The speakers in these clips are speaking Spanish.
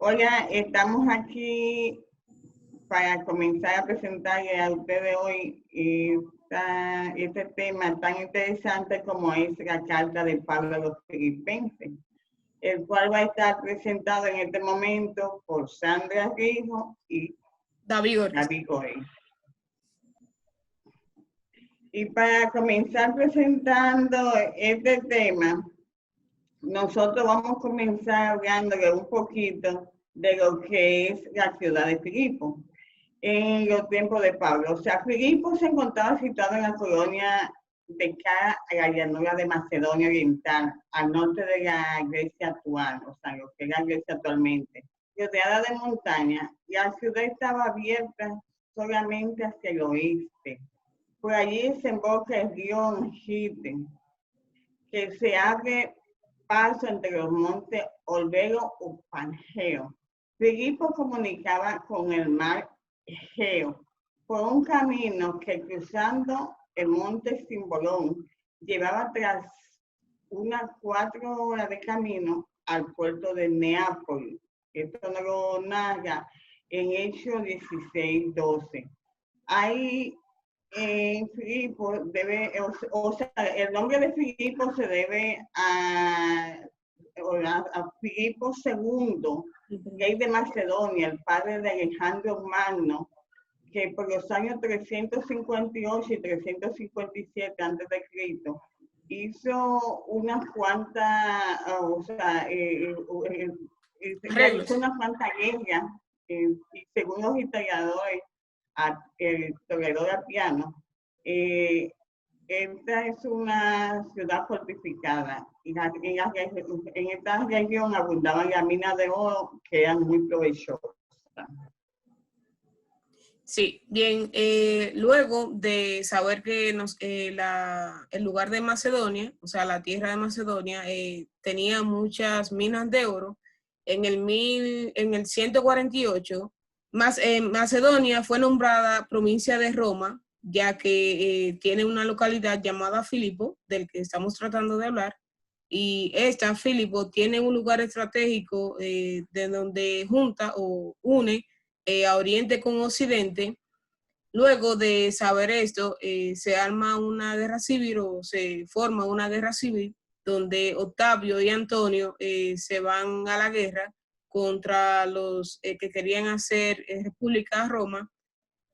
Hola, estamos aquí para comenzar a presentarle a ustedes hoy este tema tan interesante como es la carta de Pablo a los Filipenses, el cual va a estar presentado en este momento por Sandra Rijo y David Goy. Y para comenzar presentando este tema, nosotros vamos a comenzar hablándole un poquito de lo que es la ciudad de Filipo en los tiempos de Pablo. O sea, Filipo se encontraba situado en la colonia de cara a la llanura de Macedonia Oriental, al norte de la Grecia actual, o sea, lo que es la Grecia actualmente. Rodeada de montañas, la ciudad estaba abierta solamente hacia el oeste. Por allí desemboca el río Angite, que se abre paso entre los montes Olvero y Pangeo. Filipo comunicaba con el mar Egeo por un camino que cruzando el monte Simbolón llevaba tras unas 4 horas de camino al puerto de Neápolis. Esto nos lo narra en Hechos 16:12. Ahí Filipo debe, o sea, el nombre de Filipo se debe a Filipo II, rey de Macedonia, el padre de Alejandro Magno, que por los años 358 y 357 a.C. hizo unas cuantas, realizó unas cuantas guerras, y según los historiadores, el historiador Apiano, esta es una ciudad fortificada y en esta región abundaban las minas de oro que eran muy provechosas. Sí, bien, luego de saber que el lugar de Macedonia, o sea, la tierra de Macedonia, tenía muchas minas de oro, en el 148, Macedonia fue nombrada provincia de Roma, ya que tiene una localidad llamada Filipo, del que estamos tratando de hablar, y Filipo, tiene un lugar estratégico de donde junta o une a Oriente con Occidente. Luego de saber esto, se arma una guerra civil o se forma una guerra civil donde Octavio y Antonio se van a la guerra contra los que querían hacer República Roma.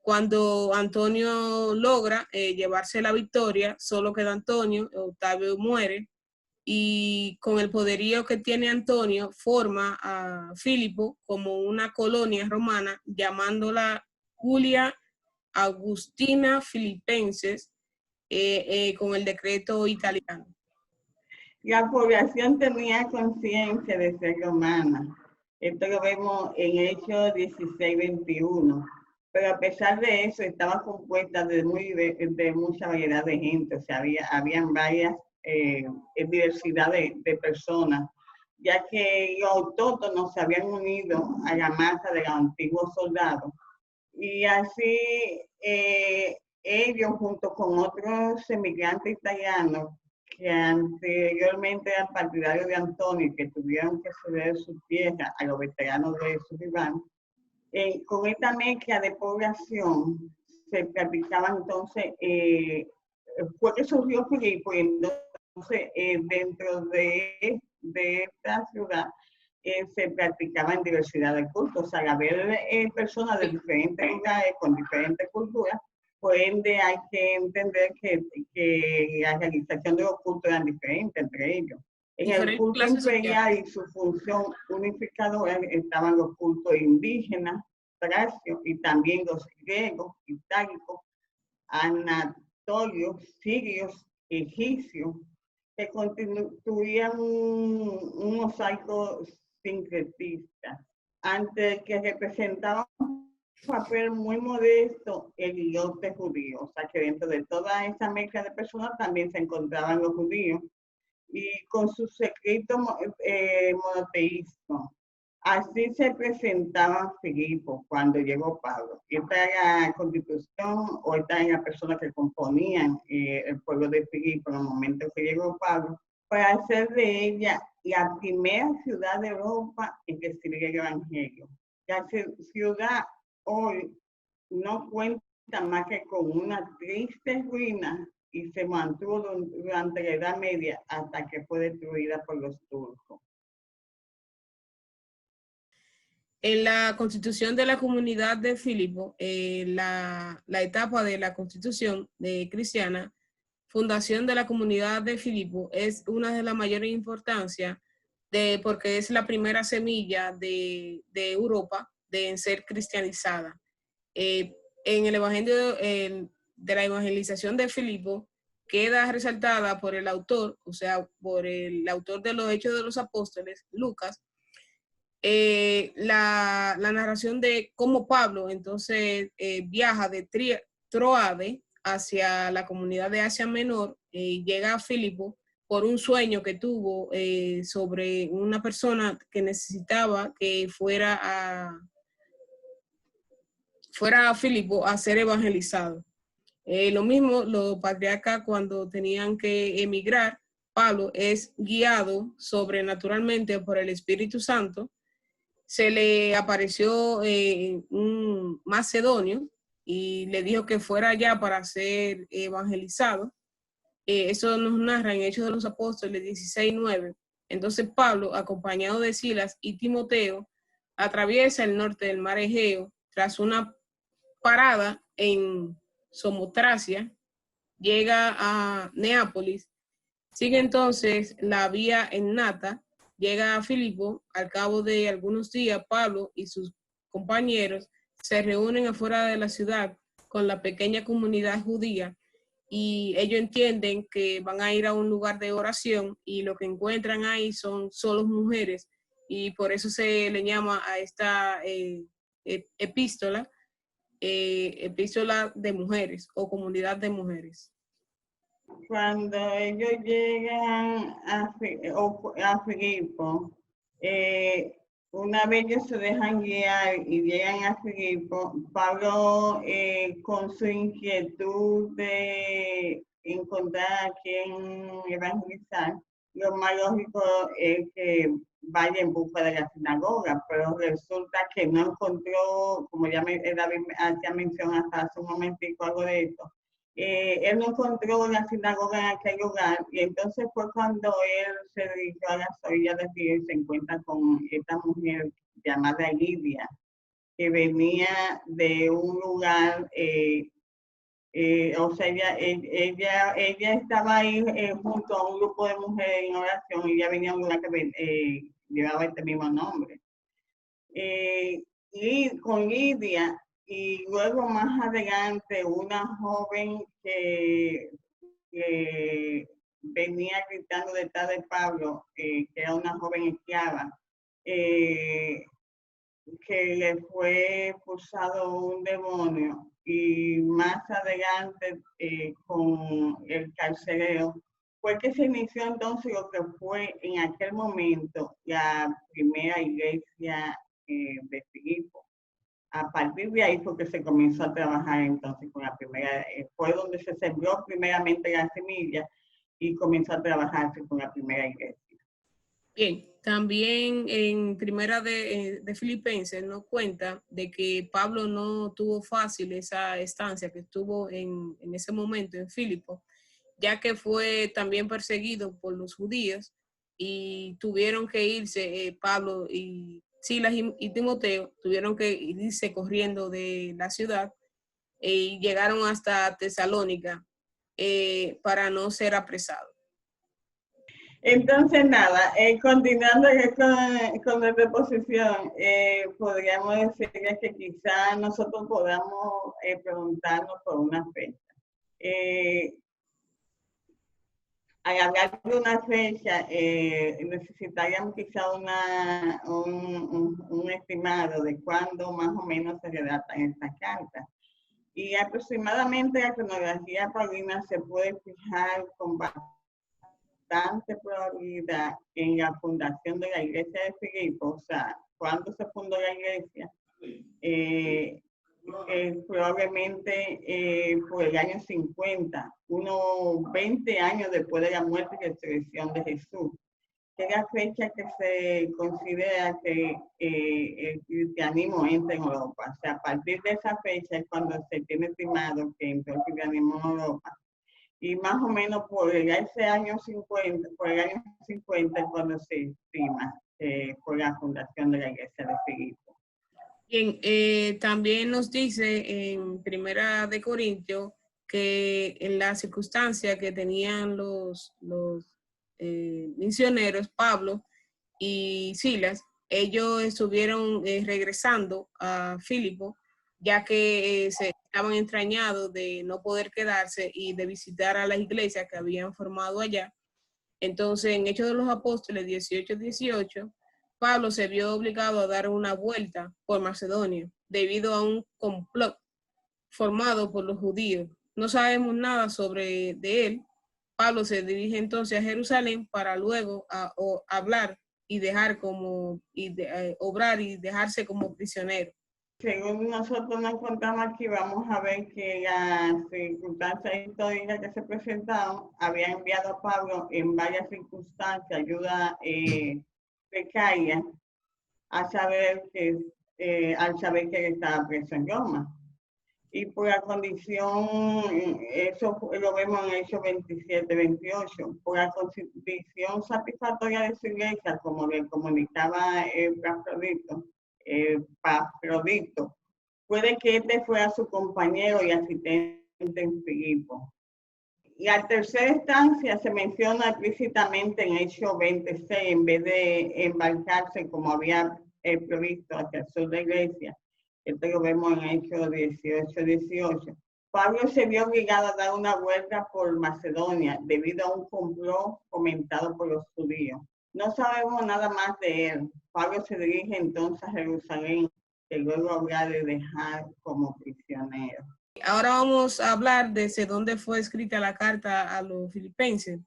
Cuando Antonio logra llevarse la victoria, solo queda Antonio, Octavio muere, y con el poderío que tiene Antonio, forma a Filipo como una colonia romana, llamándola Julia Agustina Filipenses, con el decreto italiano. La población tenía conciencia de ser romana. Esto lo vemos en Hechos 16:21. Pero a pesar de eso, estaba compuesta de mucha variedad de gente. O sea, habían varias diversidad de personas, ya que los autóctonos se habían unido a la masa de los antiguos soldados. Y así ellos, junto con otros emigrantes italianos que anteriormente eran partidarios de Antonio y que tuvieron que ceder su tierra a los veteranos de su rival, con esta mezcla de población se practicaba entonces, fue que surgió Filipo, y entonces dentro de esta ciudad se practicaban diversidad de cultos. O sea, al haber personas de diferentes lugares con diferentes culturas, por ende hay que entender que la realización de los cultos eran diferentes entre ellos. En el culto imperial y su función unificadora estaban los cultos indígenas, tracios, y también los griegos, itálicos, anatolios, sirios, egipcios, que constituían un mosaico sincretista, ante que representaba un papel muy modesto el islote judío. O sea, que dentro de toda esa mezcla de personas también se encontraban los judíos, y con su secreto monoteísmo. Así se presentaba Filipo cuando llegó Pablo. Esta era la constitución, o esta era la persona que componían el pueblo de Filipo en el momento que llegó Pablo. para hacer de ella la primera ciudad de Europa en recibir el Evangelio. La ciudad hoy no cuenta más que con una triste ruina y se mantuvo durante la Edad Media hasta que fue destruida por los turcos. En la constitución de la comunidad de Filipo, la etapa de la constitución cristiana, fundación de la comunidad de Filipo, es una de las mayores importancias porque es la primera semilla de Europa de ser cristianizada. En el Evangelio de la evangelización de Filipo queda resaltada por el autor, o sea, por el autor de los Hechos de los Apóstoles, Lucas, la narración de cómo Pablo entonces viaja de Troade hacia la comunidad de Asia Menor y llega a Filipo por un sueño que tuvo sobre una persona que necesitaba que fuera a Filipo a ser evangelizado. Lo mismo los patriarcas cuando tenían que emigrar, Pablo es guiado sobrenaturalmente por el Espíritu Santo. Se le apareció un macedonio y le dijo que fuera allá para ser evangelizado. Eso nos narra en Hechos de los Apóstoles 16:9. Entonces Pablo, acompañado de Silas y Timoteo, atraviesa el norte del mar Egeo tras una parada en Samotracia, llega a Neápolis, sigue entonces la vía en Nata, llega a Filipo. Al cabo de algunos días, Pablo y sus compañeros se reúnen afuera de la ciudad con la pequeña comunidad judía y ellos entienden que van a ir a un lugar de oración y lo que encuentran ahí son solo mujeres y por eso se le llama a esta epístola de mujeres o comunidad de mujeres. Cuando ellos llegan a Filipo, una vez ellos se dejan guiar y llegan a Filipo, Pablo con su inquietud de encontrar a quien evangelizar, lo más lógico es que vaya en busca de la sinagoga, pero resulta que no encontró, como ya David hacía mención hasta hace un momentico algo de esto, él no encontró una sinagoga en aquel lugar y entonces fue cuando él se dirigió a las orillas del río y se encuentra con esta mujer llamada Lidia, que venía de un lugar, o sea, ella estaba ahí junto a un grupo de mujeres en oración y ella venía a un lugar que llevaba este mismo nombre. Y con Lidia, y luego más adelante una joven que venía gritando detrás de Pablo, que era una joven esclava, que le fue expulsado un demonio y más adelante con el carcelero, fue que se inició entonces lo que fue en aquel momento la primera iglesia de Filipo. A partir de ahí fue que se comenzó a trabajar entonces con la primera, fue donde se sembró primeramente la semilla y comenzó a trabajarse con la primera iglesia. Bien, también en primera de Filipenses nos cuenta de que Pablo no tuvo fácil esa estancia que estuvo en ese momento en Filipo, ya que fue también perseguido por los judíos y tuvieron que irse, Pablo y Silas y Timoteo tuvieron que irse corriendo de la ciudad y llegaron hasta Tesalónica para no ser apresados. Entonces, nada, continuando con la reposición, podríamos decir que quizá nosotros podamos preguntarnos por una fecha. Al hablar de una fecha, necesitaríamos quizá un estimado de cuándo más o menos se redactan estas cartas. Y aproximadamente la cronología paulina se puede fijar con bastante probabilidad en la fundación de la iglesia de Filipo, o sea, cuando se fundó la iglesia, probablemente por el año 50, unos 20 años después de la muerte y resurrección de Jesús, que es la fecha que se considera que el cristianismo entra en Europa. O sea, a partir de esa fecha es cuando se tiene estimado que entró el cristianismo en Europa. Y más o menos por ese año 50, por el año 50 es cuando se estima por la fundación de la iglesia de Filipo. Bien, también nos dice en Primera de Corintios que en la circunstancia que tenían los misioneros, Pablo y Silas, ellos estuvieron regresando a Filipo, ya que se estaban extrañados de no poder quedarse y de visitar a las iglesias que habían formado allá. Entonces, en Hechos de los Apóstoles 18-18, Pablo se vio obligado a dar una vuelta por Macedonia debido a un complot formado por los judíos. No sabemos nada sobre de él. Pablo se dirige entonces a Jerusalén para luego hablar y dejar obrar y dejarse como prisionero. Según nosotros nos contamos aquí, vamos a ver que las circunstancias históricas que se presentaron había enviado a Pablo en varias circunstancias ayuda precaria al saber que él estaba preso en Roma. Y por la condición, eso lo vemos en Hechos 27-28, por la condición satisfactoria de su iglesia, como le comunicaba Pafrodito, puede que este fuera su compañero y asistente en Filipo. Y a tercera instancia se menciona explícitamente en Hechos 26, en vez de embarcarse como había previsto hacia el sur de la iglesia. Esto lo vemos en Hechos 18. Pablo se vio obligado a dar una vuelta por Macedonia debido a un complot comentado por los judíos. No sabemos nada más de él. Pablo se dirige entonces a Jerusalén, que luego habrá de dejar como prisionero. Ahora vamos a hablar desde dónde fue escrita la carta a los filipenses.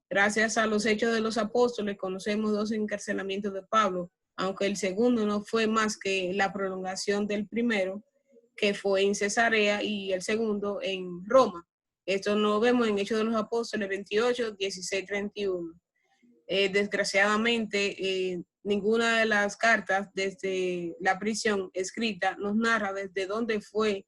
Gracias a los Hechos de los Apóstoles conocemos 2 encarcelamientos de Pablo, aunque el segundo no fue más que la prolongación del primero, que fue en Cesarea, y el segundo en Roma. Esto lo vemos en Hechos de los Apóstoles 28, 16, 31. Desgraciadamente, ninguna de las cartas desde la prisión escrita nos narra desde dónde fue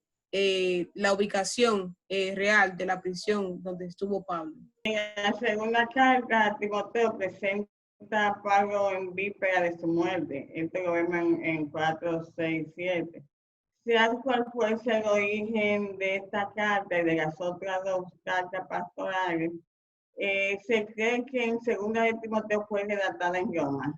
la ubicación real de la prisión donde estuvo Pablo. En la segunda carta, Timoteo presenta a Pablo en víspera de su muerte. Esto lo vemos en 4, 6, 7. Sea cual fuese el origen de esta carta y de las otras 2 cartas pastorales, se cree que en segunda de Timoteo fue redactada en Roma,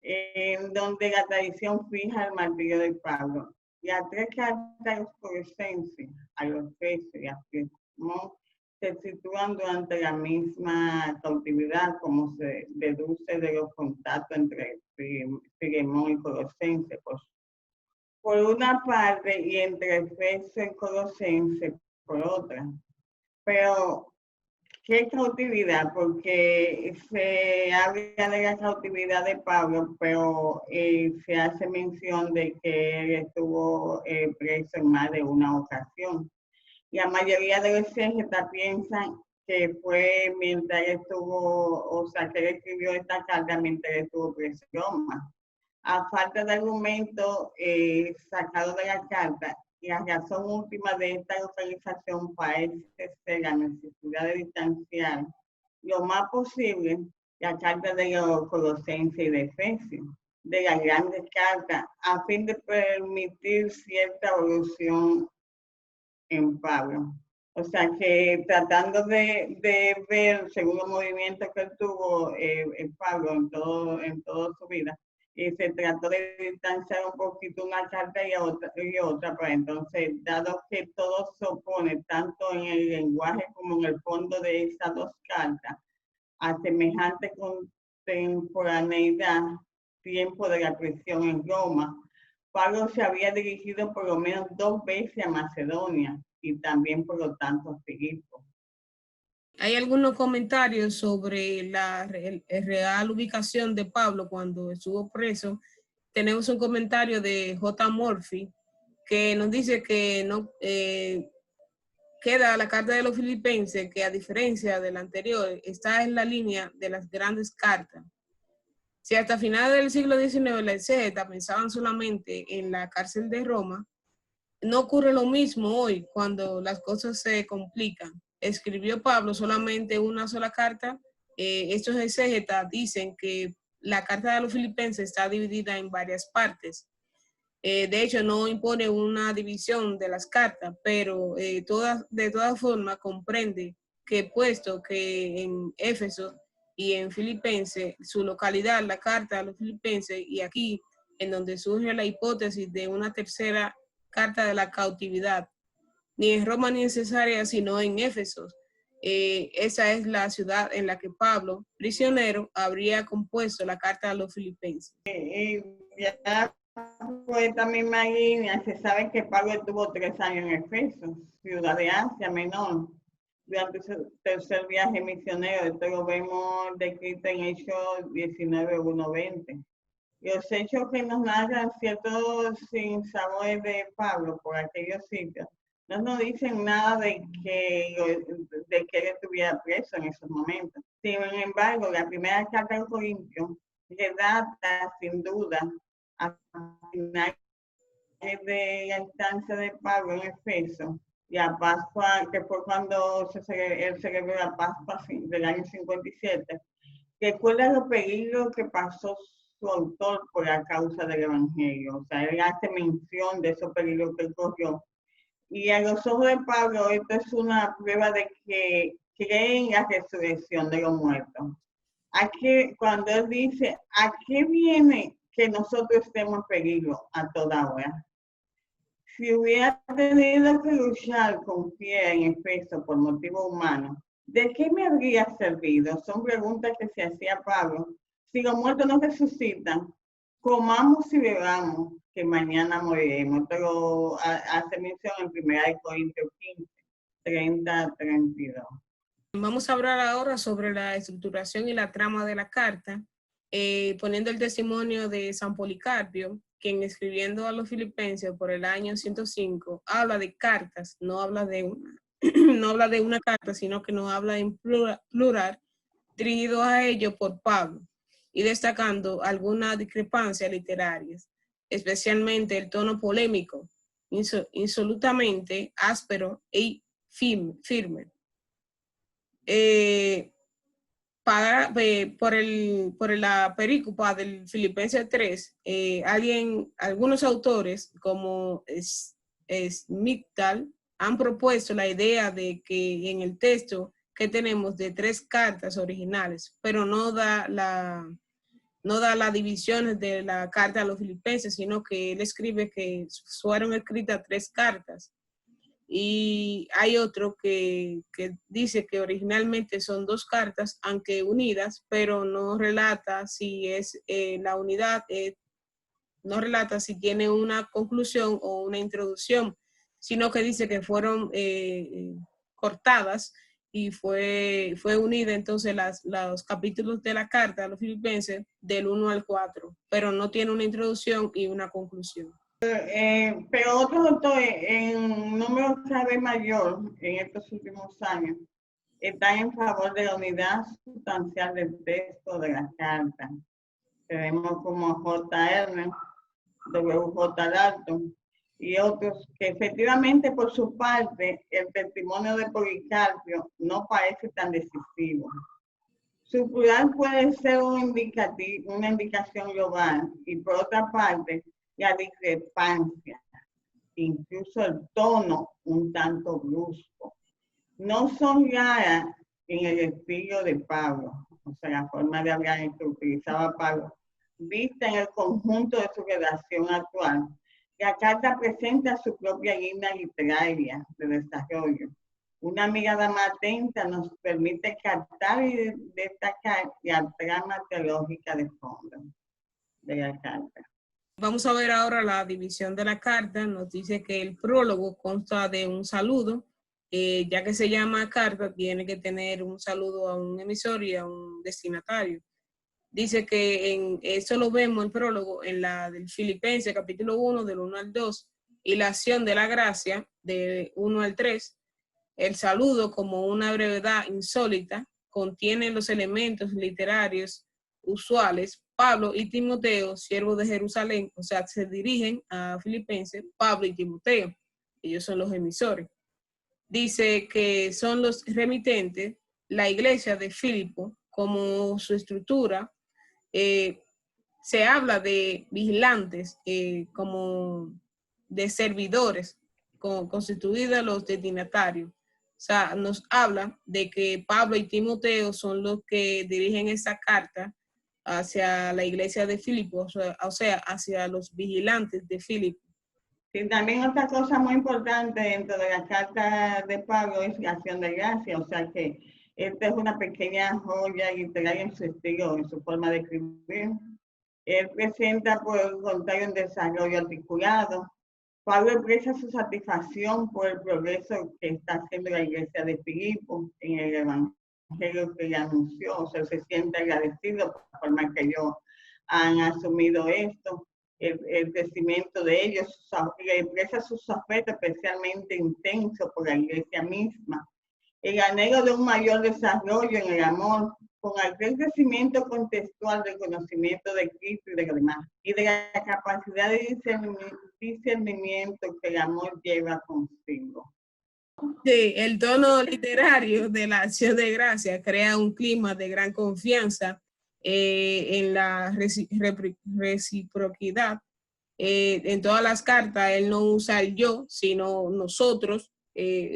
en donde la tradición fija el martirio de Pablo. Las 3 cartas a los Colosenses, a los Efesios y a Filemón se sitúan durante la misma cautividad, como se deduce de los contactos entre Filemón y Colosenses. Por una parte, y entre Efesios y Colosenses por otra. Pero, ¿qué cautividad? Porque se habla de la cautividad de Pablo, pero se hace mención de que él estuvo preso en más de una ocasión. La mayoría de los exégetas piensan que fue mientras estuvo, o sea, que él escribió esta carta mientras estuvo preso en Roma. A falta de argumento sacado de la carta, la razón última de esta localización parece ser la necesidad de distanciar lo más posible la carta de los Colosenses y de Efesios de las grandes cartas, a fin de permitir cierta evolución en Pablo. O sea que tratando de ver, según los movimientos que él tuvo en Pablo en toda su vida, y se trató de distanciar un poquito una carta y otra, pero entonces, dado que todo se opone, tanto en el lenguaje como en el fondo de esas 2 cartas, a semejante contemporaneidad, tiempo de la prisión en Roma, Pablo se había dirigido por lo menos 2 veces a Macedonia y también, por lo tanto, a Filipo. Hay algunos comentarios sobre la real ubicación de Pablo cuando estuvo preso. Tenemos un comentario de J. Murphy que nos dice que no queda la carta de los Filipenses, que a diferencia de la anterior, está en la línea de las grandes cartas. Si hasta finales del siglo XIX la exégeta pensaban solamente en la cárcel de Roma, no ocurre lo mismo hoy cuando las cosas se complican. Escribió Pablo solamente una sola carta. Estos exégetas dicen que la carta de los Filipenses está dividida en varias partes. De hecho, no impone una división de las cartas, pero de todas formas comprende que puesto que en Éfeso y en Filipenses, su localidad, la carta a los Filipenses, y aquí en donde surge la hipótesis de una tercera carta de la cautividad, ni en Roma ni en Cesarea, sino en Éfeso. Esa es la ciudad en la que Pablo, prisionero, habría compuesto la carta a los Filipenses. Ya por esta misma línea se sabe que Pablo estuvo 3 años en Éfeso, ciudad de Asia Menor, durante su tercer viaje misionero. Esto lo vemos descrito en Hechos 19:1-20. Los hechos que nos narran ciertos sinsabores de Pablo por aquellos sitios no nos dicen nada de que él estuviera preso en esos momentos. Sin embargo, la primera carta de Corintios redata sin duda a finales de la estancia de Pablo en Éfeso y a Pascua, que fue cuando él celebró la Pascua del año 57, recuerda los peligros que pasó su autor por la causa del Evangelio. O sea, él hace mención de esos peligros que él corrió. Y a los ojos de Pablo, esto es una prueba de que cree en la resurrección de los muertos. Cuando él dice, ¿a qué viene que nosotros estemos en peligro a toda hora? Si hubiera tenido que luchar con pie en Éfeso por motivo humano, ¿de qué me habría servido? Son preguntas que se hacía Pablo. Si los muertos no resucitan, comamos y bebamos, que mañana moriremos. Pero hace mención en 1 Corintios 15, 30-32. Vamos a hablar ahora sobre la estructuración y la trama de la carta, poniendo el testimonio de San Policarpio, quien escribiendo a los Filipenses por el año 105, habla de cartas, no habla de una carta, sino que no habla en plural, dirigido a ellos por Pablo, y destacando algunas discrepancias literarias, especialmente el tono polémico, insolutamente áspero y firme. Por la perícopa del Filipenses 3, algunos autores como Smithal han propuesto la idea de que en el texto que tenemos de 3 cartas originales, pero no da las divisiones de la carta a los Filipenses, sino que él escribe que fueron escritas 3 cartas. Y hay otro que dice que originalmente son 2 cartas, aunque unidas, pero no relata si es la unidad, no relata si tiene una conclusión o una introducción, sino que dice que fueron cortadas y fue unida entonces los capítulos de la carta a los Filipenses del 1 al 4, pero no tiene una introducción y una conclusión. Pero otros autores en número cada vez mayor en estos últimos años están en favor de la unidad sustancial del texto de la carta. Tenemos como J.R., W.J. Dalton y otros que efectivamente por su parte el testimonio de Policarpio no parece tan decisivo. Su plural puede ser una indicación global y por otra parte la discrepancia, incluso el tono un tanto brusco, no son raras en el estilo de Pablo, o sea, la forma de hablar que utilizaba Pablo, vista en el conjunto de su redacción actual. La carta presenta su propia línea literaria de desarrollo. Una mirada más atenta nos permite captar y destacar la trama teológica de fondo de la carta. Vamos a ver ahora la división de la carta. Nos dice que el prólogo consta de un saludo. Ya que se llama carta, tiene que tener un saludo a un emisor y a un destinatario. Dice que esto lo vemos, el prólogo, en la del Filipenses, capítulo 1, del 1 al 2, y la acción de la gracia, de 1 al 3. El saludo, como una brevedad insólita, contiene los elementos literarios usuales. Pablo y Timoteo, siervos de Jerusalén, o sea, se dirigen a Filipenses, Pablo y Timoteo. Ellos son los emisores. Dice que son los remitentes, la iglesia de Filipo, como su estructura, se habla de vigilantes, como de servidores, constituidos los destinatarios. O sea, nos habla de que Pablo y Timoteo son los que dirigen esa carta hacia la iglesia de Filipo, o sea, hacia los vigilantes de Filipo. Sí, también otra cosa muy importante dentro de la carta de Pablo es la acción de gracia, o sea que esta es una pequeña joya literaria en su estilo, en su forma de escribir. Él presenta, por el contrario, un desarrollo articulado. Pablo expresa su satisfacción por el progreso que está haciendo la iglesia de Filipo en el evangelio que le anunció, o sea, se siente agradecido por la forma que ellos han asumido esto. El crecimiento de ellos, expresa sus afectos especialmente intensos por la iglesia misma. El anhelo de un mayor desarrollo en el amor, con aquel crecimiento contextual del conocimiento de Cristo y de los demás, y de la capacidad de discernimiento que el amor lleva consigo. Sí, el tono literario de la acción de gracia crea un clima de gran confianza en la reciprocidad. En todas las cartas él no usa el yo, sino nosotros,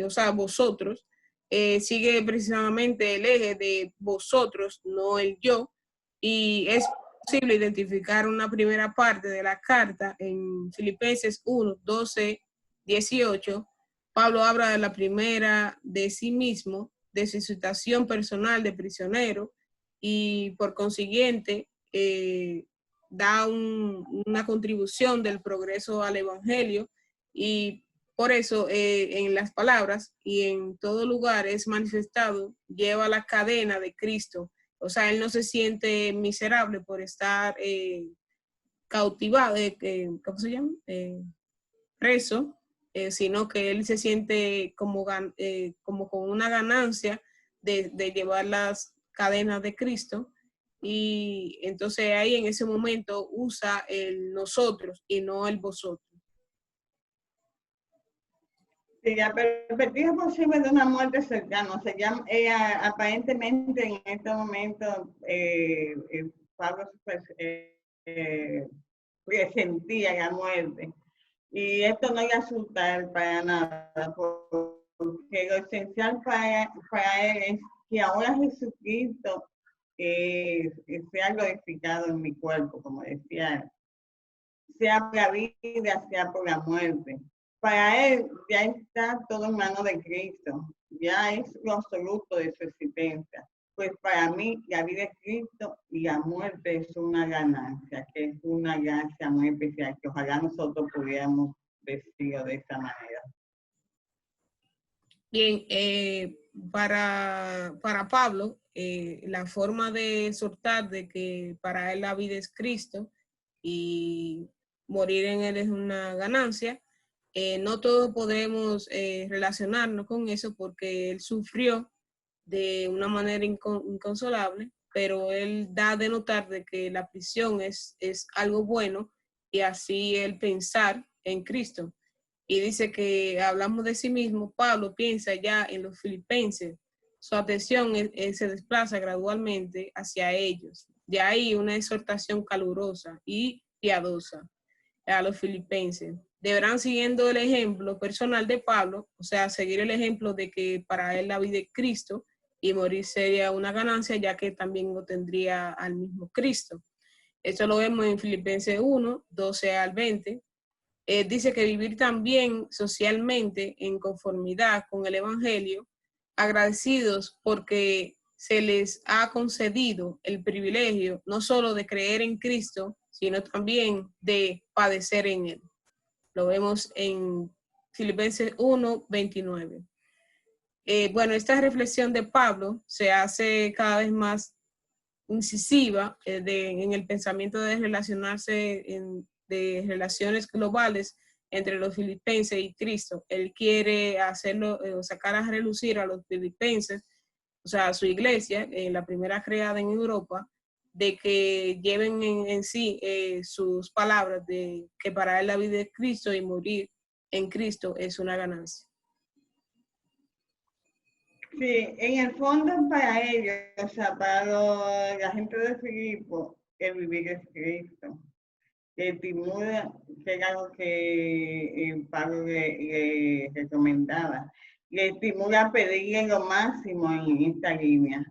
o sea, vosotros. Sigue precisamente el eje de vosotros, no el yo, y es posible identificar una primera parte de la carta en Filipenses 1, 12, 18. Pablo habla de la primera de sí mismo, de su situación personal de prisionero, y por consiguiente da una contribución del progreso al evangelio, y por eso en las palabras y en todo lugar es manifestado, lleva la cadena de Cristo. O sea, él no se siente miserable por estar cautivado, ¿cómo se llama? Preso, sino que él se siente como con una ganancia de llevar las cadenas de Cristo. Y entonces ahí en ese momento usa el nosotros y no el vosotros. Sí, la perspectiva posible de una muerte cercana, se llama, aparentemente en este momento Pablo presentía la muerte. Y esto no le asusta para nada, porque lo esencial para él es que ahora Jesucristo sea glorificado en mi cuerpo, como decía, sea por la vida, sea por la muerte. Para él ya está todo en manos de Cristo, ya es lo absoluto de su existencia. Pues para mí la vida es Cristo y la muerte es una ganancia, que es una gracia muy especial, que ojalá nosotros pudiéramos decirlo de esta manera. Bien, para Pablo, la forma de soltar de que para él la vida es Cristo y morir en él es una ganancia, no todos podemos relacionarnos con eso porque él sufrió de una manera inconsolable, pero él da de notar de que la prisión es algo bueno y así el pensar en Cristo. Y dice que hablamos de sí mismo, Pablo piensa ya en los filipenses, su atención se desplaza gradualmente hacia ellos. De ahí una exhortación calurosa y piadosa a los filipenses. Deberán siguiendo el ejemplo personal de Pablo, o sea, seguir el ejemplo de que para él la vida es Cristo y morir sería una ganancia, ya que también lo tendría al mismo Cristo. Esto lo vemos en Filipenses 1, 12 al 20. Dice que vivir también socialmente en conformidad con el Evangelio, agradecidos porque se les ha concedido el privilegio no solo de creer en Cristo, sino también de padecer en Él. Lo vemos en Filipenses 1, 29. Bueno, esta reflexión de Pablo se hace cada vez más incisiva en el pensamiento de relacionarse de relaciones globales entre los filipenses y Cristo. Él quiere hacerlo, sacar a relucir a los filipenses, o sea, a su iglesia, la primera creada en Europa, de que lleven en sí sus palabras de que para él la vida es Cristo y morir en Cristo es una ganancia. Sí, en el fondo para ellos, o sea, para la gente de Filipo, el vivir es Cristo. Que estimula, que era lo que Pablo le recomendaba, le estimula a pedirle lo máximo en esta línea.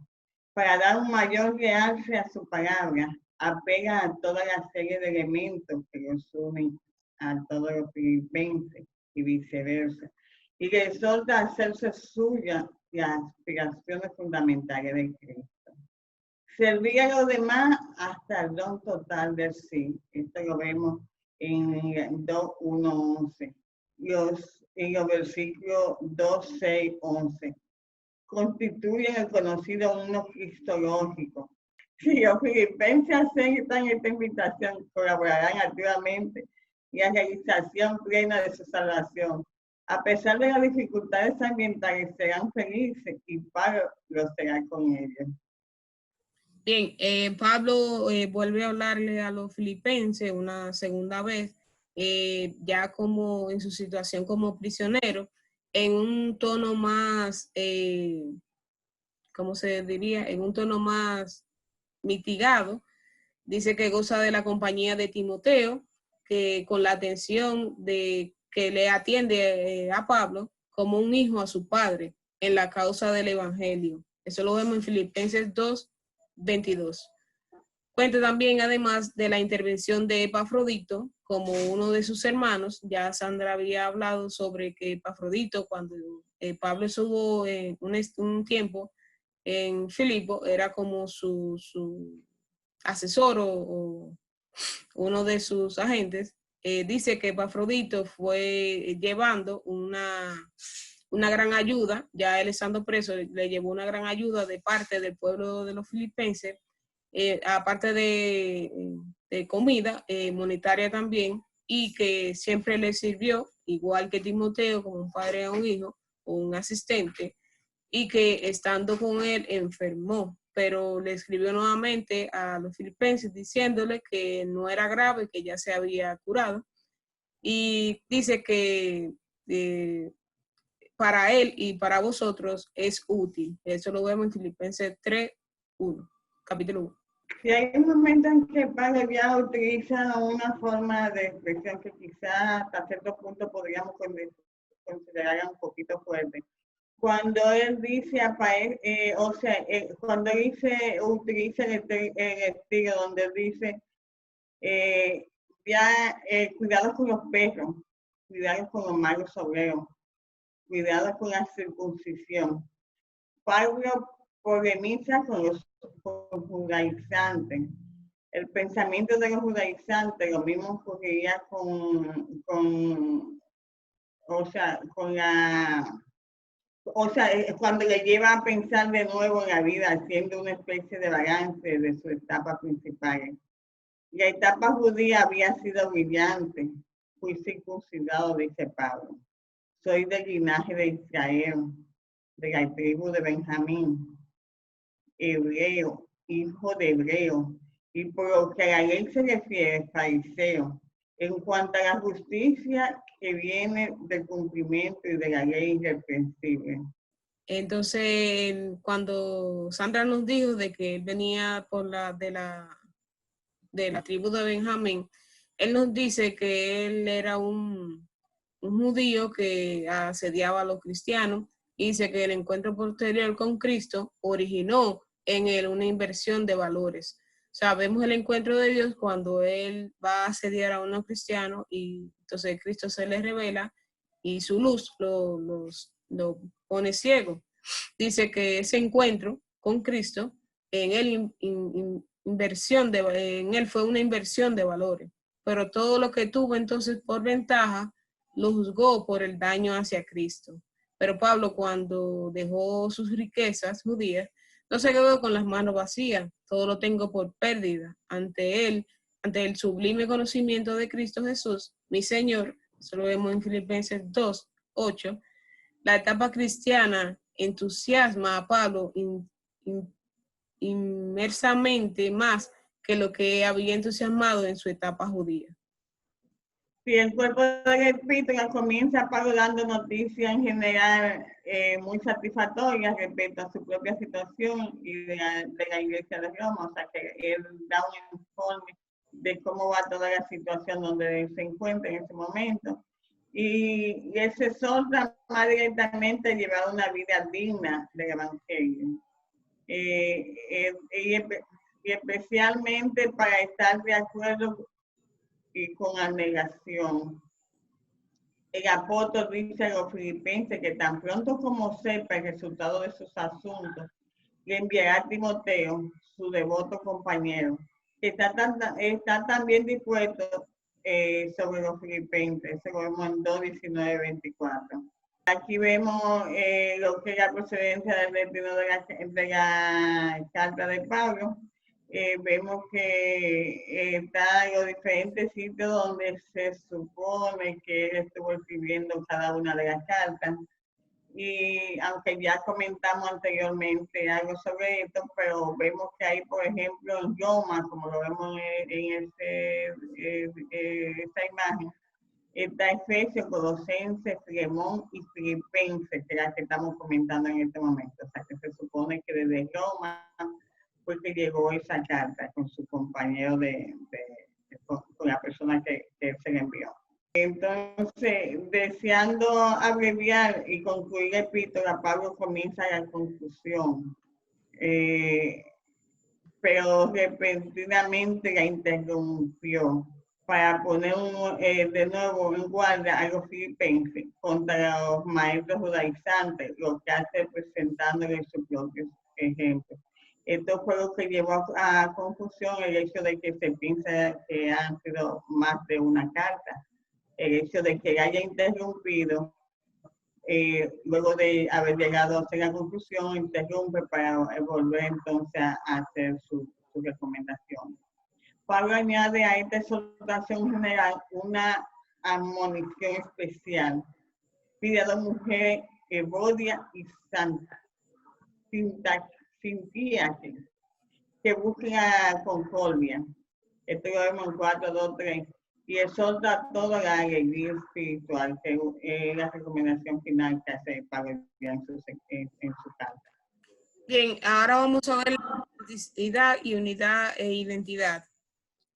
Para dar un mayor realce a su palabra, apela a toda la serie de elementos que los unen a todos los filipenses y viceversa. Y le exhorta a hacerse suya las aspiraciones fundamentales de Cristo. Servir a los demás hasta el don total del sí. Esto lo vemos en 2:1:11. En los versículos 2, 6, 11. Constituyen el conocido uno cristológico. Si los filipenses aceptan esta invitación, colaborarán activamente en la realización plena de su salvación. A pesar de las dificultades ambientales, serán felices y Pablo lo será con ellos. Bien, Pablo vuelve a hablarle a los filipenses una segunda vez, ya como en su situación como prisionero, en un tono más, ¿cómo se diría? En un tono más mitigado. Dice que goza de la compañía de Timoteo, que con la atención de que le atiende a Pablo como un hijo a su padre en la causa del evangelio. Eso lo vemos en Filipenses 2:22. Cuenta también, además, de la intervención de Epafrodito como uno de sus hermanos. Ya Sandra había hablado sobre que Epafrodito, cuando Pablo estuvo un tiempo en Filipo, era como su asesor o uno de sus agentes. Dice que Epafrodito fue llevando una gran ayuda, ya él estando preso, le llevó una gran ayuda de parte del pueblo de los filipenses, aparte de comida, monetaria también, y que siempre le sirvió, igual que Timoteo, como un padre a un hijo o un asistente, y que estando con él enfermó, pero le escribió nuevamente a los filipenses diciéndole que no era grave, que ya se había curado, y dice que para él y para vosotros es útil. Eso lo vemos en Filipenses 3:1, capítulo 1. Si hay un momento en que Pablo ya utiliza una forma de expresión que quizás hasta cierto punto podríamos considerar un poquito fuerte. Cuando él dice, cuando él utiliza el estilo donde él dice, cuidado con los perros, cuidado con los malos obreros, cuidado con la circuncisión. Pablo polemiza con los judaizantes. El pensamiento de los judaizantes, lo mismo ocurriría cuando le lleva a pensar de nuevo en la vida, haciendo una especie de balance de su etapa principal. La etapa judía había sido brillante. Fui circuncidado, dice Pablo. Soy del linaje de Israel, de la tribu de Benjamín, hebreo, hijo de hebreo, y por lo que a la ley se refiere, fariseo, en cuanto a la justicia que viene del cumplimiento y de la ley irreprensible. Entonces, cuando Sandra nos dijo de que él venía de la tribu de Benjamín, él nos dice que él era un judío que asediaba a los cristianos, y dice que el encuentro posterior con Cristo originó en él una inversión de valores. Sabemos el encuentro de Dios cuando él va a asediar a unos cristianos y entonces Cristo se les revela y su luz lo pone ciego. Dice que ese encuentro con Cristo en él, en él fue una inversión de valores, pero todo lo que tuvo entonces por ventaja lo juzgó por el daño hacia Cristo. Pero Pablo, cuando dejó sus riquezas judías, no se quedó con las manos vacías. Todo lo tengo por pérdida ante el sublime conocimiento de Cristo Jesús, mi Señor, eso lo vemos en Filipenses 2, 8, la etapa cristiana entusiasma a Pablo inmersamente más que lo que había entusiasmado en su etapa judía. Sí, el cuerpo del epístola comienza Pablo dando noticias en general muy satisfactorias respecto a su propia situación y de la iglesia de Roma, o sea que él da un informe de cómo va toda la situación donde se encuentra en ese momento. Y él se exhorta más directamente a llevar una vida digna del Evangelio. Y especialmente para estar de acuerdo y con abnegación. El apóstol dice a los filipenses que tan pronto como sepa el resultado de sus asuntos, le enviará a Timoteo, su devoto compañero, que está también dispuesto sobre los filipenses. Eso lo vemos en 2:19-24. Aquí vemos lo que es la procedencia del destino de la carta de Pablo. Vemos que está en los diferentes sitios donde se supone que él estuvo escribiendo cada una de las cartas. Y aunque ya comentamos anteriormente algo sobre esto, pero vemos que hay, por ejemplo, en Roma, como lo vemos en esta imagen, está Efesios, Colosenses, Filemón y Filipenses, que es la que estamos comentando en este momento. O sea, que se supone que desde Roma fue que llegó esa carta con su compañero con la persona que se le envió. Entonces, deseando abreviar y concluir la epístola, Pablo comienza la conclusión, pero repentinamente la interrumpió para poner de nuevo en guardia a los filipenses contra los maestros judaizantes, lo que hace presentándole su propio ejemplo. Esto fue lo que llevó a confusión el hecho de que se piensa que han sido más de una carta. El hecho de que haya interrumpido, luego de haber llegado a la conclusión, interrumpe para volver entonces a hacer su recomendación. Pablo añade a esta exhortación general una admonición especial. Pide a las mujeres Evodia y Santa, Sintíaque, que busquen a concordia. Esto lo vemos en 4:2-3. Y exhorta a toda la alegría espiritual, que es la recomendación final que hace Pablo en su carta. Bien, ahora vamos a ver la autenticidad y unidad e identidad.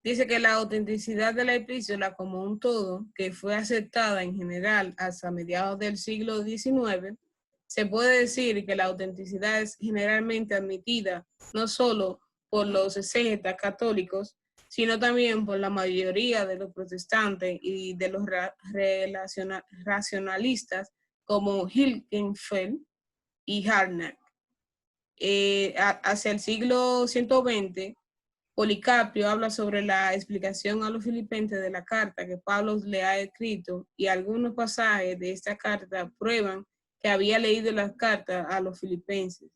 Dice que la autenticidad de la epístola como un todo, que fue aceptada en general hasta mediados del siglo XIX, se puede decir que la autenticidad es generalmente admitida no solo por los exégetas católicos, sino también por la mayoría de los protestantes y de los racionalistas como Hilgenfeld y Harnack. Hacia el siglo 120, Policarpio habla sobre la explicación a los filipenses de la carta que Pablo le ha escrito, y algunos pasajes de esta carta prueban que había leído las cartas a los filipenses.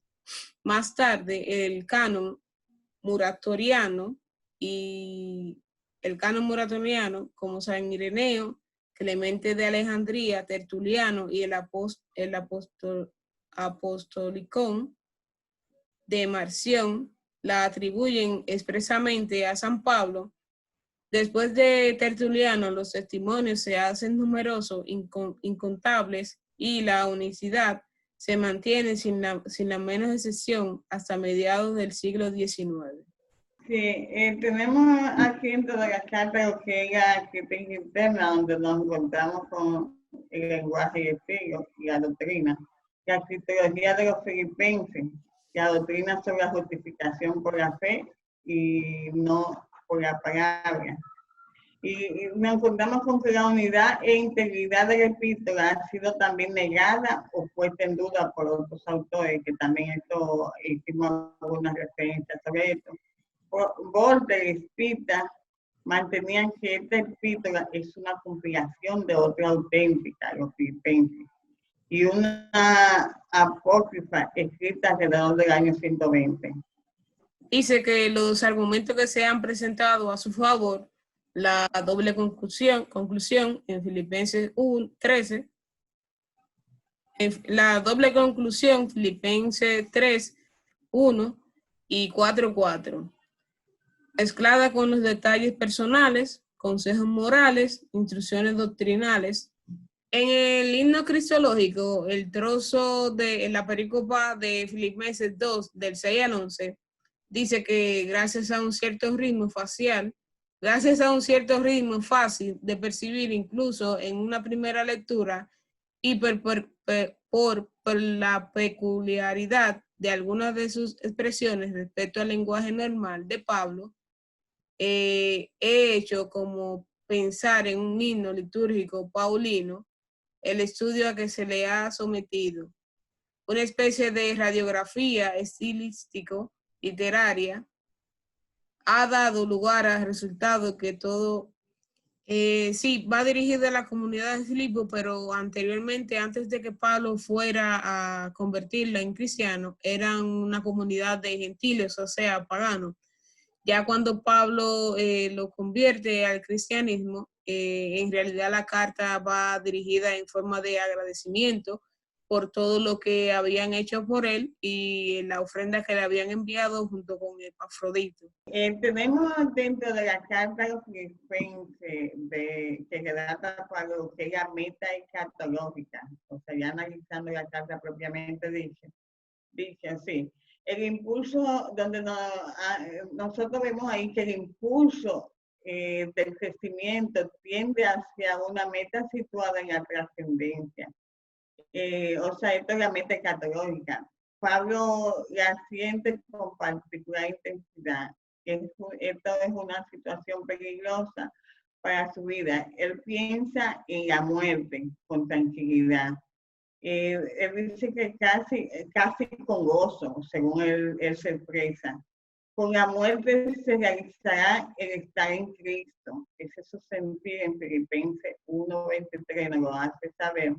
Más tarde, el canon muratoriano, como San Ireneo, Clemente de Alejandría, Tertuliano y el Apostolicón de Marción, la atribuyen expresamente a San Pablo. Después de Tertuliano, los testimonios se hacen numerosos, incontables, y la unicidad se mantiene sin la menos excepción hasta mediados del siglo XIX. Sí, tenemos aquí en todas las cartas lo que es la crítica interna, donde nos encontramos con el lenguaje y el estilo y la doctrina. La cristología de los filipenses, la doctrina sobre la justificación por la fe y no por la palabra. Y nos encontramos con que la unidad e integridad de la epístola ha sido también negada o puesta en duda por otros autores, que también esto hicimos algunas referencias sobre esto. Voltaire y Spita mantenían que esta epístola es una compilación de otra auténtica, los filipenses, y una apócrifa escrita alrededor del año 120. Dice que los argumentos que se han presentado a su favor la doble conclusión en Filipenses 13, la doble conclusión Filipenses 3, 1 y 4, 4. Mezclada con los detalles personales, consejos morales, instrucciones doctrinales. En el himno cristológico, el trozo de la pericopa de Filipenses 2, del 6 al 11, dice que gracias a un cierto ritmo facial, gracias a un cierto ritmo fácil de percibir incluso en una primera lectura y por la peculiaridad de algunas de sus expresiones respecto al lenguaje normal de Pablo, he hecho como pensar en un himno litúrgico paulino el estudio a que se le ha sometido, una especie de radiografía estilístico literaria, ha dado lugar al resultado que todo, sí, va dirigido a la comunidad de Filipo, pero anteriormente, antes de que Pablo fuera a convertirla en cristiano, eran una comunidad de gentiles, o sea, paganos. Ya cuando Pablo lo convierte al cristianismo, en realidad la carta va dirigida en forma de agradecimiento por todo lo que habían hecho por él y la ofrenda que le habían enviado junto con Epafrodito. Tenemos dentro de la carta los filipenses que relata para lo que es la meta escatológica, o sea, ya analizando la carta propiamente dice así. El impulso, donde nosotros vemos ahí que el impulso del crecimiento tiende hacia una meta situada en la trascendencia. O sea, esto es la meta escatológica. Pablo la siente con particular intensidad. Esto es una situación peligrosa para su vida. Él piensa en la muerte con tranquilidad. Él dice que casi con gozo, según él se expresa. Con la muerte se realizará el estar en Cristo. Ese es su sentir en Filipenses 1:23, nos lo hace saber.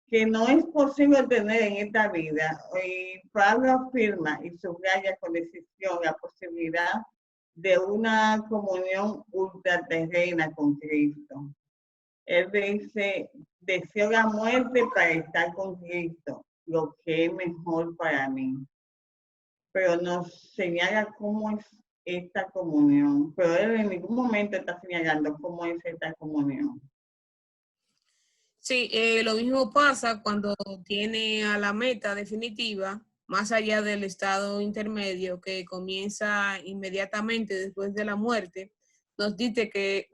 Que no es posible tener en esta vida. Y Pablo afirma y subraya con decisión la posibilidad de una comunión ultraterrena con Cristo. Él dice, deseo la muerte para estar con Cristo, lo que es mejor para mí. Pero nos señala cómo es esta comunión. Pero él en ningún momento está señalando cómo es esta comunión. Sí, lo mismo pasa cuando tiene a la meta definitiva, más allá del estado intermedio que comienza inmediatamente después de la muerte. Nos dice que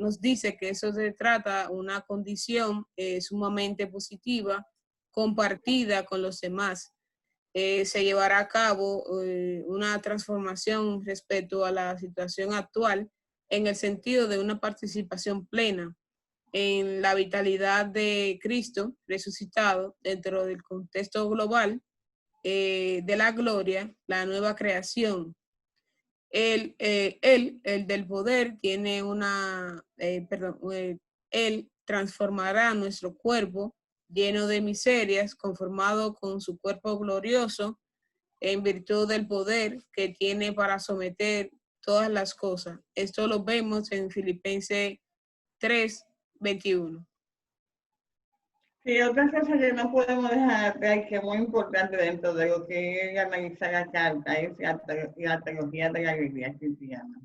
eso se trata de una condición sumamente positiva, compartida con los demás. Se llevará a cabo una transformación respecto a la situación actual en el sentido de una participación plena en la vitalidad de Cristo resucitado dentro del contexto global de la gloria, la nueva creación. El del poder, tiene él transformará nuestro cuerpo lleno de miserias, conformado con su cuerpo glorioso, en virtud del poder que tiene para someter todas las cosas. Esto lo vemos en Filipenses 3:21. Sí, otra cosa que no podemos dejar atrás, que es muy importante dentro de lo que es analizar la carta, es la teología de la Biblia cristiana.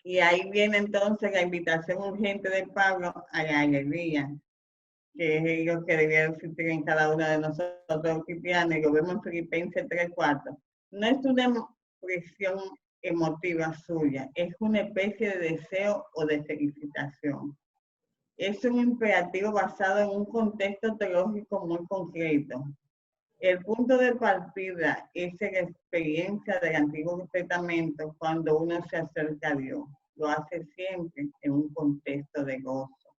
Y ahí viene entonces la invitación urgente de Pablo a la alegría, que es lo que debía existir en cada uno de nosotros cristianos, y lo vemos en Filipenses 3:4. No es una expresión emotiva suya, es una especie de deseo o de felicitación. Es un imperativo basado en un contexto teológico muy concreto. El punto de partida es la experiencia del Antiguo Testamento cuando uno se acerca a Dios. Lo hace siempre en un contexto de gozo.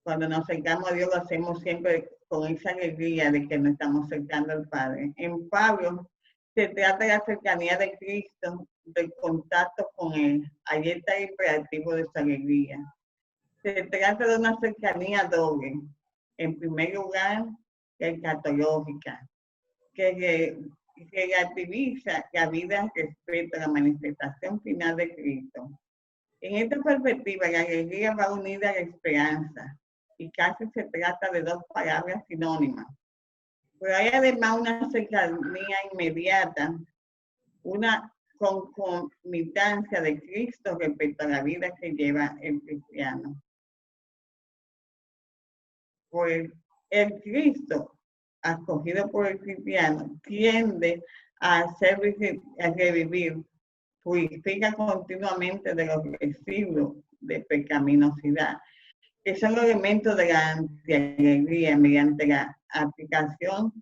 Cuando nos acercamos a Dios lo hacemos siempre con esa alegría de que nos estamos acercando al Padre. En Pablo se trata de la cercanía de Cristo, del contacto con Él. Ahí está el imperativo de su alegría. Se trata de una cercanía doble. En primer lugar, escatológica, que relativiza la vida respecto a la manifestación final de Cristo. En esta perspectiva, la alegría va unida a la esperanza y casi se trata de dos palabras sinónimas. Pero hay además una cercanía inmediata, una concomitancia de Cristo respecto a la vida que lleva el cristiano. Pues el Cristo, acogido por el cristiano, tiende a revivir, purifica continuamente de los residuos de pecaminosidad, que son los elementos de la antialegría mediante la aplicación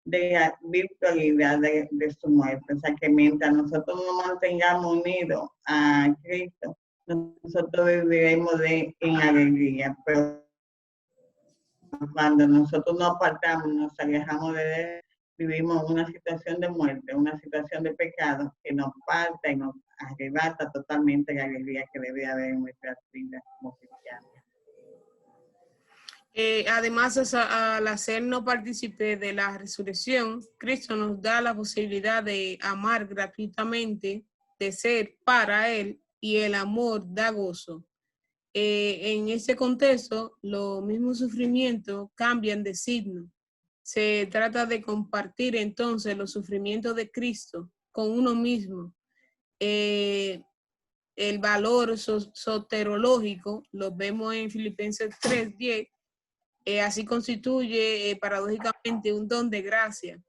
de la virtualidad de su muerte. O sea, que mientras nosotros nos mantengamos unidos a Cristo, nosotros viviremos en alegría. Pero cuando nosotros nos apartamos, nos alejamos de él, vivimos una situación de muerte, una situación de pecado que nos falta y nos arrebata totalmente la alegría que debe haber en nuestras vidas como cristianos. Además, al hacernos partícipe de la resurrección, Cristo nos da la posibilidad de amar gratuitamente, de ser para Él, y el amor da gozo. En ese contexto, los mismos sufrimientos cambian de signo. Se trata de compartir entonces los sufrimientos de Cristo con uno mismo. El valor soterológico lo vemos en Filipenses 3:10. Así constituye paradójicamente un don de gracia.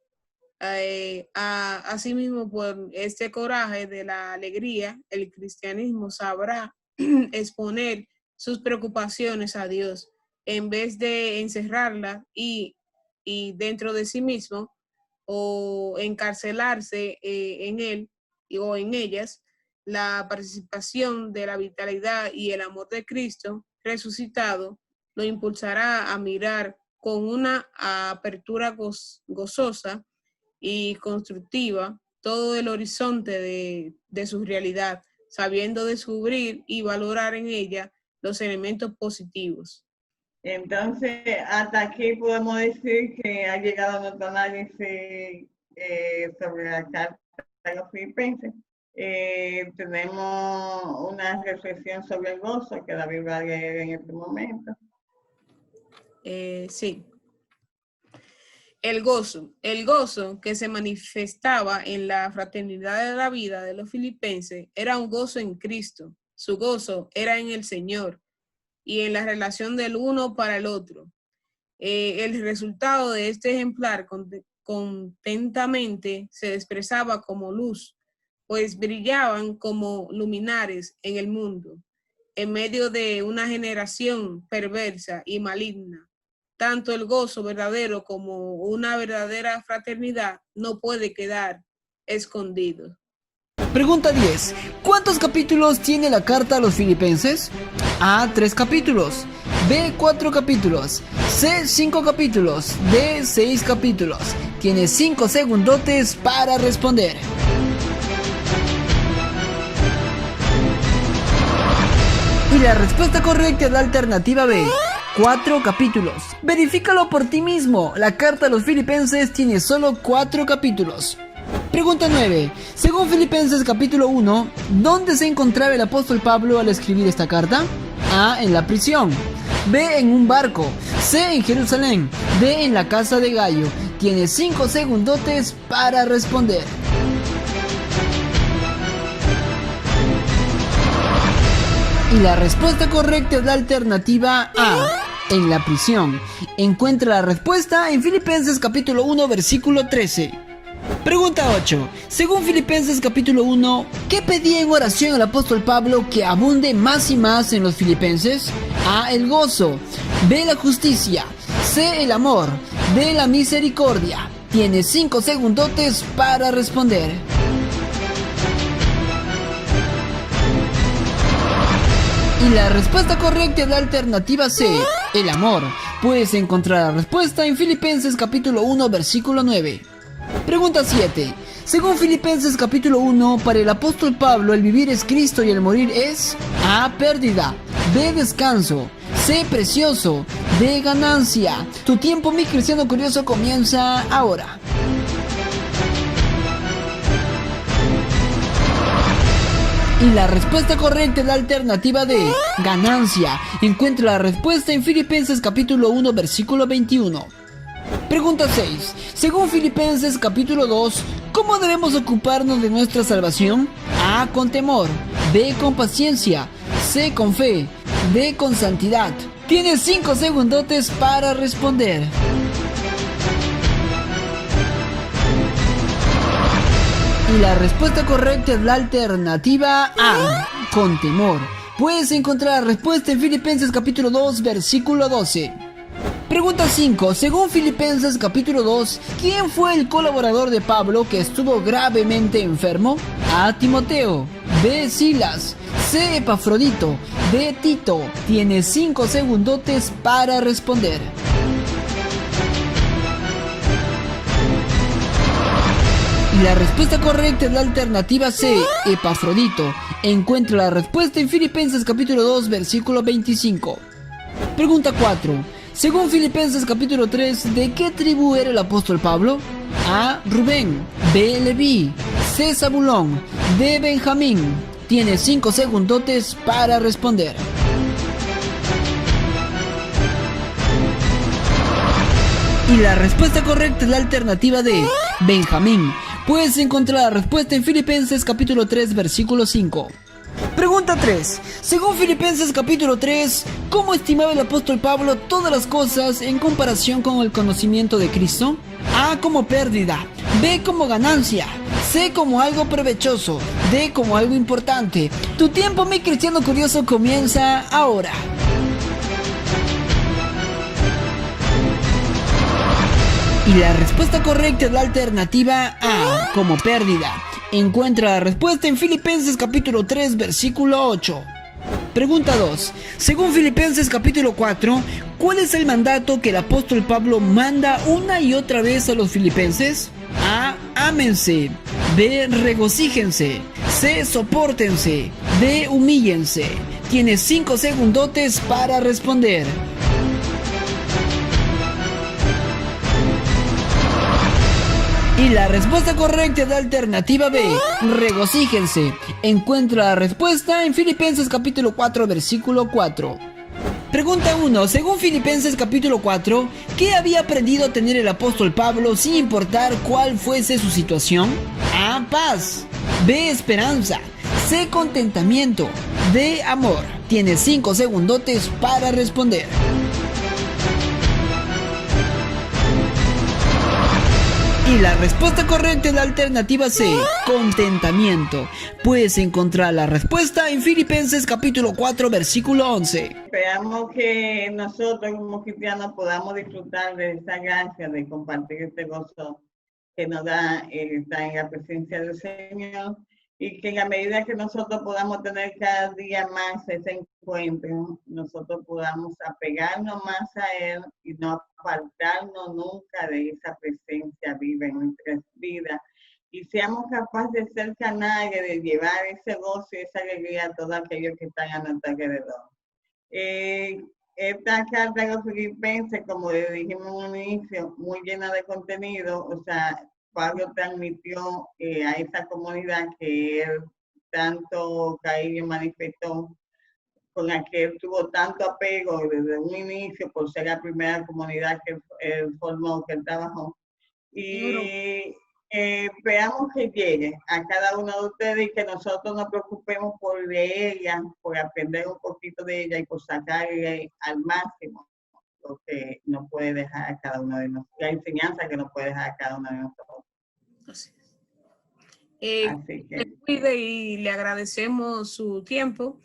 Asimismo, por este coraje de la alegría, el cristianismo sabrá exponer sus preocupaciones a Dios en vez de encerrarlas y dentro de sí mismo o encarcelarse en él o en ellas. La participación de la vitalidad y el amor de Cristo resucitado lo impulsará a mirar con una apertura gozosa y constructiva todo el horizonte de su realidad, sabiendo descubrir y valorar en ella los elementos positivos. Entonces, hasta aquí podemos decir que ha llegado nuestro análisis sobre la carta de los Filipenses. Tenemos una reflexión sobre el gozo que David va a leer en este momento. Sí. El gozo que se manifestaba en la fraternidad de la vida de los filipenses era un gozo en Cristo. Su gozo era en el Señor y en la relación del uno para el otro. El resultado de este ejemplar contentamente se expresaba como luz, pues brillaban como luminares en el mundo, en medio de una generación perversa y maligna. Tanto el gozo verdadero como una verdadera fraternidad no puede quedar escondido. Pregunta 10. ¿Cuántos capítulos tiene la carta a los Filipenses? A. 3 capítulos. B. 4 capítulos. C. 5 capítulos. D. 6 capítulos. Tiene 5 segundotes para responder. Y la respuesta correcta es la alternativa B. 4 capítulos. Verifícalo por ti mismo. La carta a los Filipenses tiene solo 4 capítulos. Pregunta 9. Según Filipenses capítulo 1, ¿dónde se encontraba el apóstol Pablo al escribir esta carta? A. En la prisión. B. En un barco. C. En Jerusalén. D. En la casa de Gallo. Tiene 5 segundotes para responder. Y la respuesta correcta es la alternativa A. En la prisión. Encuentra la respuesta en Filipenses capítulo 1 versículo 13. Pregunta 8. Según Filipenses capítulo 1, ¿qué pedía en oración el apóstol Pablo que abunde más y más en los filipenses? A. El gozo. B. La justicia. C. El amor. D. La misericordia. Tiene 5 segundotes para responder. Y la respuesta correcta es la alternativa C, el amor. Puedes encontrar la respuesta en Filipenses capítulo 1 versículo 9. Pregunta 7. Según Filipenses capítulo 1, para el apóstol Pablo el vivir es Cristo y el morir es A. Pérdida. B. Descanso. C. Precioso. D. Ganancia. Tu tiempo, mi cristiano curioso, comienza ahora. Y la respuesta correcta es la alternativa D, ganancia. Encuentra la respuesta en Filipenses capítulo 1, versículo 21. Pregunta 6. Según Filipenses capítulo 2, ¿cómo debemos ocuparnos de nuestra salvación? A. Con temor. B. Con paciencia. C. Con fe. D. Con santidad. Tienes 5 segundotes para responder. Y la respuesta correcta es la alternativa A, con temor. Puedes encontrar la respuesta en Filipenses capítulo 2, versículo 12. Pregunta 5. Según Filipenses capítulo 2, ¿quién fue el colaborador de Pablo que estuvo gravemente enfermo? A. Timoteo. B. Silas. C. Epafrodito. D. Tito. Tienes 5 segundotes para responder. Y la respuesta correcta es la alternativa C, Epafrodito. Encuentra la respuesta en Filipenses capítulo 2, versículo 25. Pregunta 4. Según Filipenses capítulo 3, ¿de qué tribu era el apóstol Pablo? A. Rubén. B. Leví. C. Zabulón. D. Benjamín. Tienes 5 segundotes para responder. Y la respuesta correcta es la alternativa D, Benjamín. Puedes encontrar la respuesta en Filipenses capítulo 3, versículo 5. Pregunta 3. Según Filipenses capítulo 3, ¿cómo estimaba el apóstol Pablo todas las cosas en comparación con el conocimiento de Cristo? A. Como pérdida. B. Como ganancia. C. Como algo provechoso. D. Como algo importante. Tu tiempo, mi cristiano curioso, comienza ahora. Y la respuesta correcta es la alternativa A, como pérdida. Encuentra la respuesta en Filipenses capítulo 3, versículo 8. Pregunta 2. Según Filipenses capítulo 4, ¿cuál es el mandato que el apóstol Pablo manda una y otra vez a los filipenses? A. Ámense. B. Regocíjense. C. Sopórtense. D. Humíllense. Tienes 5 segundotes para responder. Y la respuesta correcta es la alternativa B, regocíjense. Encuentra la respuesta en Filipenses capítulo 4, versículo 4. Pregunta 1. Según Filipenses capítulo 4, ¿qué había aprendido a tener el apóstol Pablo sin importar cuál fuese su situación? A. Paz. B. Esperanza. C. Contentamiento. D. Amor. Tienes 5 segundotes para responder. Y la respuesta correcta es la alternativa C, contentamiento. Puedes encontrar la respuesta en Filipenses capítulo 4, versículo 11. Esperamos que nosotros como cristianos podamos disfrutar de esa gracia de compartir este gozo que nos da estar en la presencia del Señor, y que en la medida que nosotros podamos tener cada día más ese encuentro, nosotros podamos apegarnos más a Él y no apartarnos nunca de esa presencia viva en nuestras vidas, y seamos capaces de ser canales, de llevar ese gozo y esa alegría a todos aquellos que están a nuestro alrededor. Esta carta de los Filipenses, como le dijimos en un inicio, muy llena de contenido. O sea, Pablo transmitió a esa comunidad que él tanto cariño manifestó, con la que él tuvo tanto apego desde un inicio por ser la primera comunidad que él formó, que él trabajó. Y esperamos que llegue a cada uno de ustedes y que nosotros nos preocupemos por ella, por aprender un poquito de ella y por sacarle al máximo lo que nos puede dejar a cada uno de nosotros, la enseñanza que nos puede dejar a cada uno de nosotros. Así que le cuide y le agradecemos su tiempo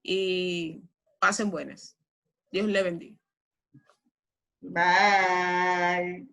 y pasen buenas. Dios le bendiga. Bye.